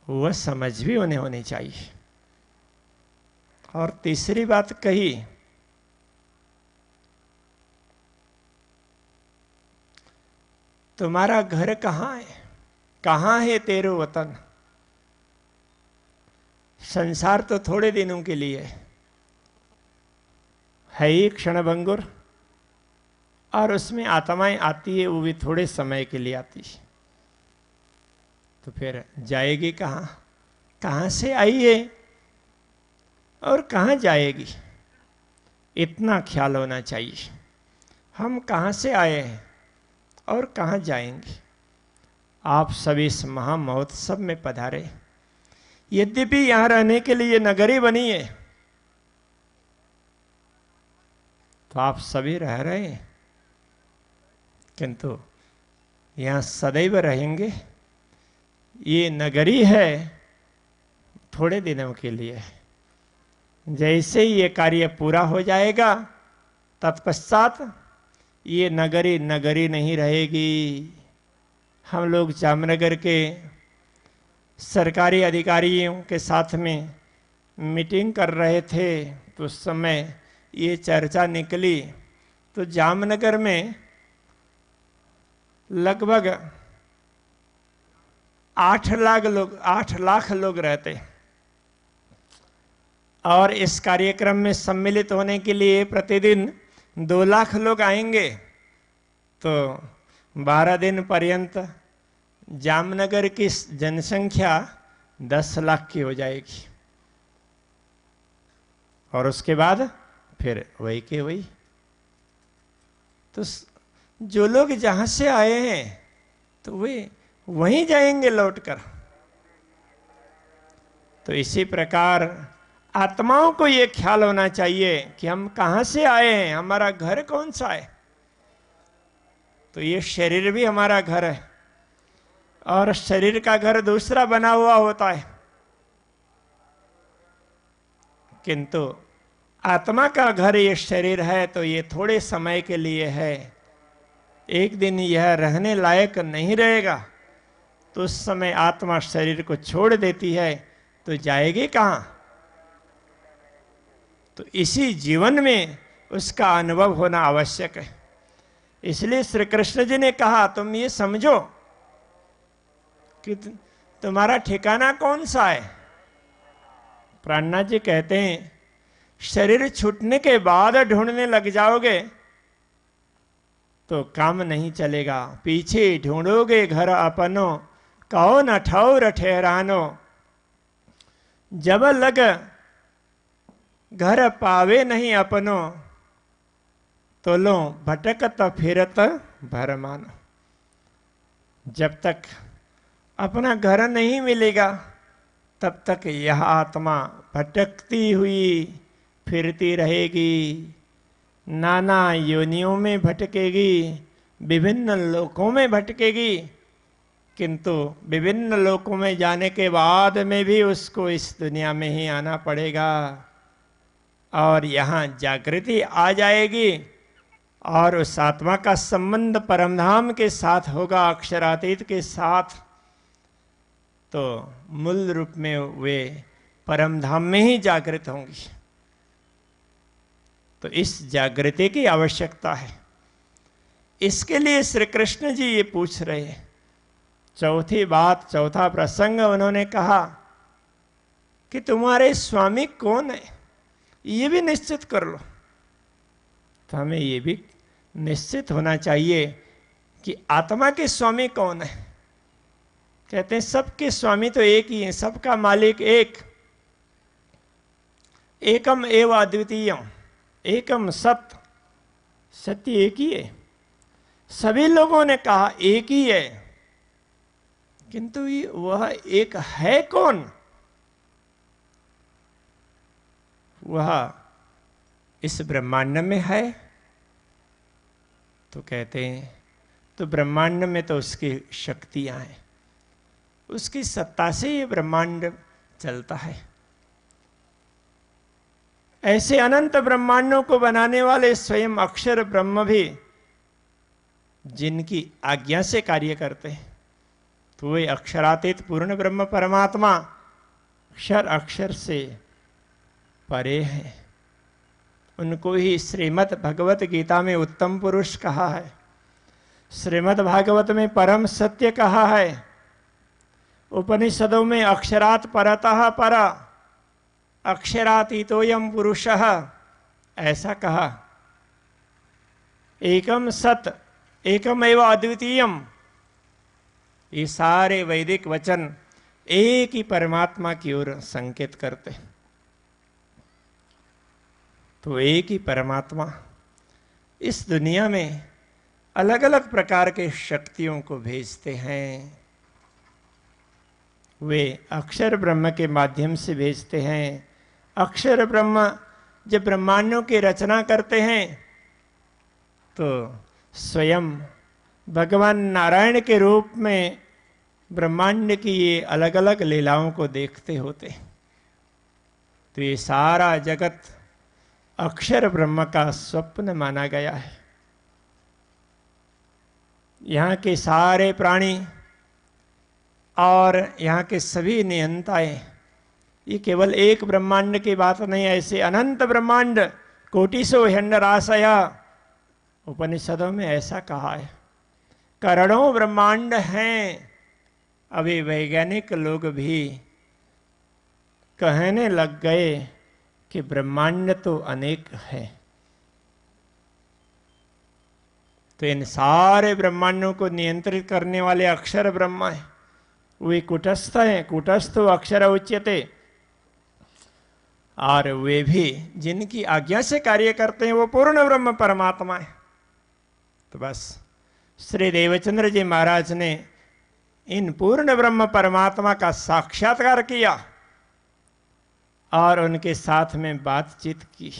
वह समझ भी उन्हें होनी चाहिए। और तीसरी बात कही, तुम्हारा घर कहाँ है, कहाँ है तेरो वतन। संसार तो थोड़े दिनों के लिए है ही क्षणभंगुर, और उसमें आत्माएं आती है, वो भी थोड़े समय के लिए आती है। तो फिर जाएगी कहाँ, कहाँ से आई है और कहाँ जाएगी, इतना ख्याल होना चाहिए। हम कहाँ से आए हैं और कहाँ जाएंगे। आप सभी इस महामहोत्सव में पधारे। यद्यपि यहां रहने के लिए नगरी बनी है, तो आप सभी रह रहे हैं, किंतु यहां सदैव रहेंगे। ये नगरी है थोड़े दिनों के लिए। जैसे ही ये कार्य पूरा हो जाएगा, तत्पश्चात ये नगरी नगरी नहीं रहेगी। हम लोग जामनगर के सरकारी अधिकारियों के साथ में मीटिंग कर रहे थे, तो उस समय ये चर्चा निकली। तो जामनगर में लगभग 8 लाख लोग रहते, और इस कार्यक्रम में सम्मिलित होने के लिए प्रतिदिन 2 लाख लोग आएंगे। तो 12 दिन पर्यंत जामनगर की जनसंख्या 10 लाख की हो जाएगी, और उसके बाद फिर वही के वही। तो जो लोग जहां से आए हैं तो वे वहीं जाएंगे लौटकर। तो इसी प्रकार आत्माओं को ये ख्याल होना चाहिए कि हम कहां से आए हैं, हमारा घर कौन सा है। तो ये शरीर भी हमारा घर है, और शरीर का घर दूसरा बना हुआ होता है, किंतु आत्मा का घर ये शरीर है, तो ये थोड़े समय के लिए है। एक दिन यह रहने लायक नहीं रहेगा, तो उस समय आत्मा शरीर को छोड़ देती है, तो जाएगी कहां। तो इसी जीवन में उसका अनुभव होना आवश्यक है। इसलिए श्री कृष्ण जी ने कहा, तुम ये समझो कि तुम्हारा ठिकाना कौन सा है। प्राणनाथ जी कहते हैं, शरीर छूटने के बाद ढूंढने लग जाओगे तो काम नहीं चलेगा। पीछे ढूंढोगे घर अपनो, कहो न ठौर ठहरानो। जब लग घर पावे नहीं अपनो, तो लो भटकत फिरत भर मानो। जब तक अपना घर नहीं मिलेगा, तब तक यह आत्मा भटकती हुई फिरती रहेगी, नाना योनियों में भटकेगी, विभिन्न लोकों में भटकेगी। किंतु विभिन्न लोकों में जाने के बाद में भी उसको इस दुनिया में ही आना पड़ेगा, और यहाँ जागृति आ जाएगी, और उस आत्मा का संबंध परमधाम के साथ होगा, अक्षरातीत के साथ। तो मूल रूप में वे परमधाम में ही जागृत होंगी। तो इस जागृति की आवश्यकता है। इसके लिए श्री कृष्ण जी ये पूछ रहे हैं। चौथी बात, चौथा प्रसंग उन्होंने कहा कि तुम्हारे स्वामी कौन है, ये भी निश्चित कर लो। तो हमें ये भी निश्चित होना चाहिए कि आत्मा के स्वामी कौन है। कहते हैं सबके स्वामी तो एक ही है, सबका मालिक एक, एकम एव अद्वितीयम, एकम सत्य, सत्य एक ही है। सभी लोगों ने कहा एक ही है, किंतु वह एक है कौन। वह इस ब्रह्मांड में है। तो कहते हैं तो ब्रह्मांड में तो उसकी शक्तियां हैं, उसकी सत्ता से ये ब्रह्मांड चलता है। ऐसे अनंत ब्रह्मांडों को बनाने वाले स्वयं अक्षर ब्रह्म भी जिनकी आज्ञा से कार्य करते हैं, तो वे अक्षरातीत पूर्ण ब्रह्म परमात्मा अक्षर अक्षर से परे हैं। उनको ही श्रीमद् भगवत गीता में उत्तम पुरुष कहा है, श्रीमद् भागवत में परम सत्य कहा है, उपनिषदों में अक्षरात् परतः पर अक्षरातीतोयम पुरुषः ऐसा कहा। एकम सत एकमेव अद्वितीयम, ये सारे वैदिक वचन एक ही परमात्मा की ओर संकेत करते। तो एक ही परमात्मा इस दुनिया में अलग अलग प्रकार के शक्तियों को भेजते हैं। वे अक्षर ब्रह्म के माध्यम से भेजते हैं। अक्षर ब्रह्म जब ब्रह्मांडों की रचना करते हैं तो स्वयं भगवान नारायण के रूप में ब्रह्मांड की ये अलग अलग लीलाओं को देखते होते। तो ये सारा जगत अक्षर ब्रह्म का स्वप्न माना गया है। यहाँ के सारे प्राणी और यहाँ के सभी नियंताएं, ये केवल एक ब्रह्मांड की बात नहीं, ऐसे अनंत ब्रह्मांड कोटिसो ह्यंडराशया, उपनिषदों में ऐसा कहा है। करोड़ों ब्रह्मांड हैं। अभी वैज्ञानिक लोग भी कहने लग गए कि ब्रह्मांड तो अनेक है। तो इन सारे ब्रह्मांडों को नियंत्रित करने वाले अक्षर ब्रह्मा है, वे कूटस्थ हैं। कूटस्थ अक्षर उच्यते, और वे भी जिनकी आज्ञा से कार्य करते हैं वो पूर्ण ब्रह्म परमात्मा है। तो बस श्री देवचंद्र जी महाराज ने इन पूर्ण ब्रह्म परमात्मा का साक्षात्कार किया और उनके साथ में बातचीत की।